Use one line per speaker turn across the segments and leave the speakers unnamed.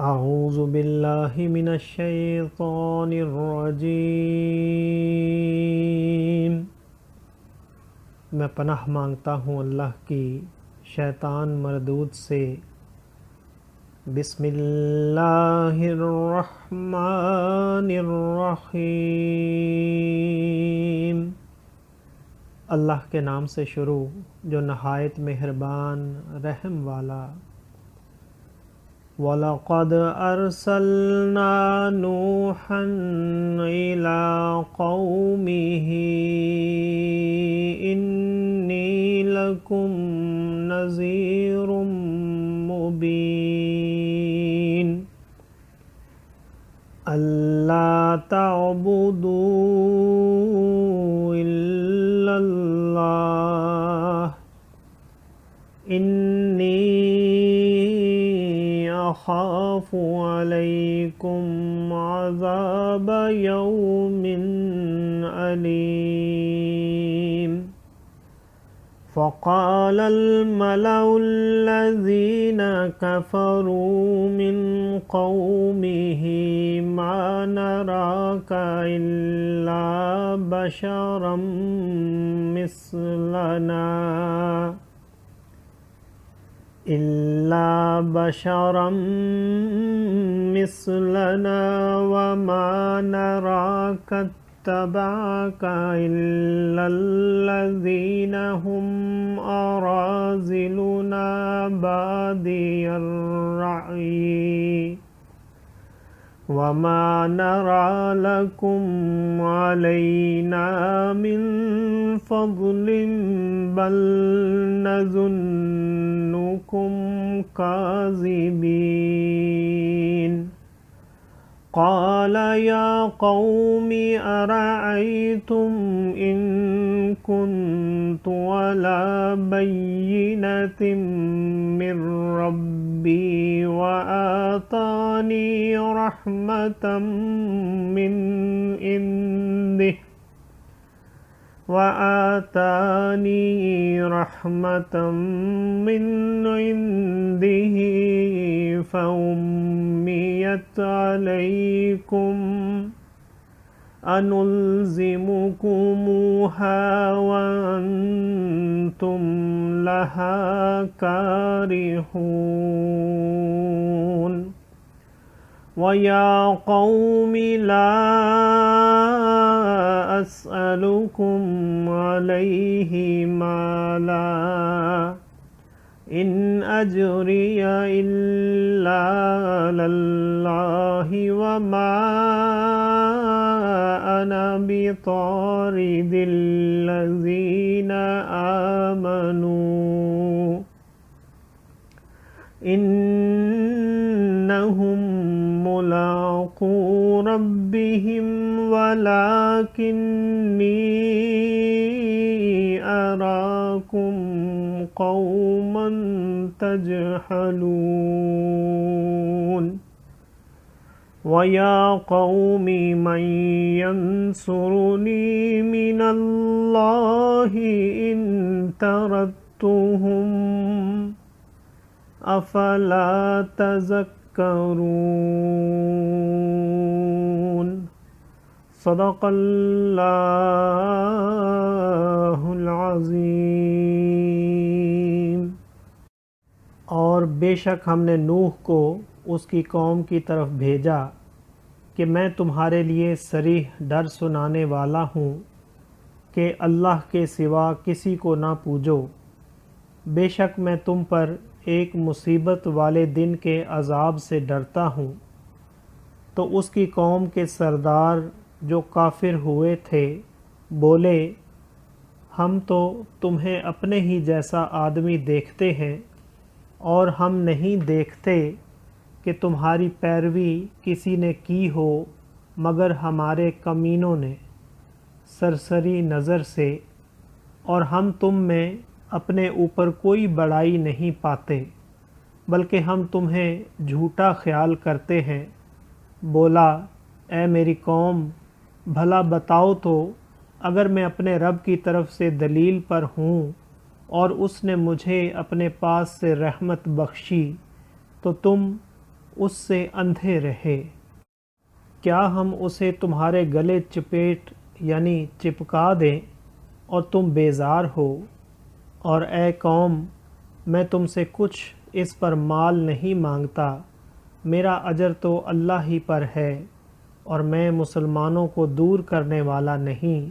اعوذ باللہ من الشیطان الرجیم۔ میں پناہ مانگتا ہوں اللہ کی شیطان مردود سے۔ بسم اللہ الرحمن الرحیم۔ اللہ کے نام سے شروع جو نہایت مہربان رحم والا۔ وَلَقَدْ أَرْسَلْنَا نُوحًا إِلَىٰ قَوْمِهِ إِنِّي لَكُمْ نَذِيرٌ مُّبِينٌ أَلَّا تَعْبُدُوا إِلَّا اللَّهَ إِنِّي أخاف عليكم عذاب يوم أليم فقال الملأ الذين كفروا من قومه ما نراك إلا بشرا مثلنا وما نراك اتبعك إلا الذين هم أراذلنا بادي الرأي وما نرى لكم علينا من فضل بل نظنكم كاذبين قال يا قوم أرأيتم إن كنت على بينة من ربي وآتاني رحمة من عنده فأميت عليكم أنلزمكموها وأنتم لها كارهون ويا قوم لا أسألكم عليه مالا إن أجري إلا على الله وما أنا بطارد الذين آمنوا إنهم ملاقو ربهم ولكني أراكم قوما تجهلون ويا قوم من ينصرني من الله إن طردتهم أفلا تذكرون صدق اللہ العظیم۔ اور بے شک ہم نے نوح کو اس کی قوم کی طرف بھیجا کہ میں تمہارے لیے صریح ڈر سنانے والا ہوں کہ اللہ کے سوا کسی کو نہ پوجو۔ بے شک میں تم پر ایک مصیبت والے دن کے عذاب سے ڈرتا ہوں۔ تو اس کی قوم کے سردار جو کافر ہوئے تھے بولے، ہم تو تمہیں اپنے ہی جیسا آدمی دیکھتے ہیں اور ہم نہیں دیکھتے کہ تمہاری پیروی کسی نے کی ہو مگر ہمارے کمینوں نے سرسری نظر سے، اور ہم تم میں اپنے اوپر کوئی بڑائی نہیں پاتے بلکہ ہم تمہیں جھوٹا خیال کرتے ہیں۔ بولا، اے میری قوم، بھلا بتاؤ تو اگر میں اپنے رب کی طرف سے دلیل پر ہوں اور اس نے مجھے اپنے پاس سے رحمت بخشی تو تم اس سے اندھے رہے۔ کیا ہم اسے تمہارے گلے چپیٹ یعنی چپکا دیں اور تم بیزار ہو؟ اور اے قوم، میں تم سے کچھ اس پر مال نہیں مانگتا، میرا اجر تو اللہ ہی پر ہے، اور میں مسلمانوں کو دور کرنے والا نہیں،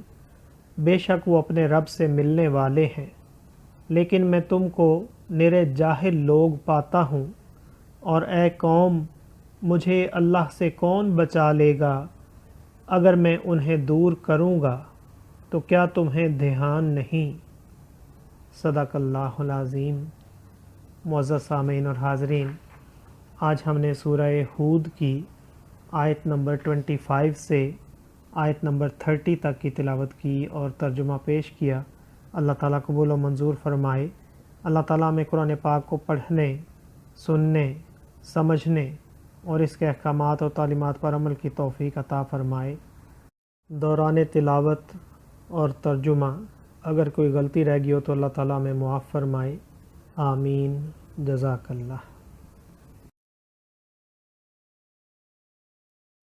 بے شک وہ اپنے رب سے ملنے والے ہیں۔ لیکن میں تم کو نرے جاہل لوگ پاتا ہوں، اور اے قوم، مجھے اللہ سے کون بچا لے گا؟ اگر میں انہیں دور کروں گا تو کیا تمہیں دھیان نہیں؟ صدق اللہ العظیم۔ معزز سامعین اور حاضرین، آج ہم نے سورہ ہود کی آیت نمبر 25 سے آیت نمبر 30 تک کی تلاوت کی اور ترجمہ پیش کیا۔ اللہ تعالیٰ قبول و منظور فرمائے۔ اللہ تعالیٰ میں قرآن پاک کو پڑھنے، سننے، سمجھنے اور اس کے احکامات اور تعلیمات پر عمل کی توفیق عطا فرمائے۔ دوران تلاوت اور ترجمہ اگر کوئی غلطی رہ گئی ہو تو اللہ تعالیٰ میں معاف فرمائے۔ آمین۔ جزاک اللہ۔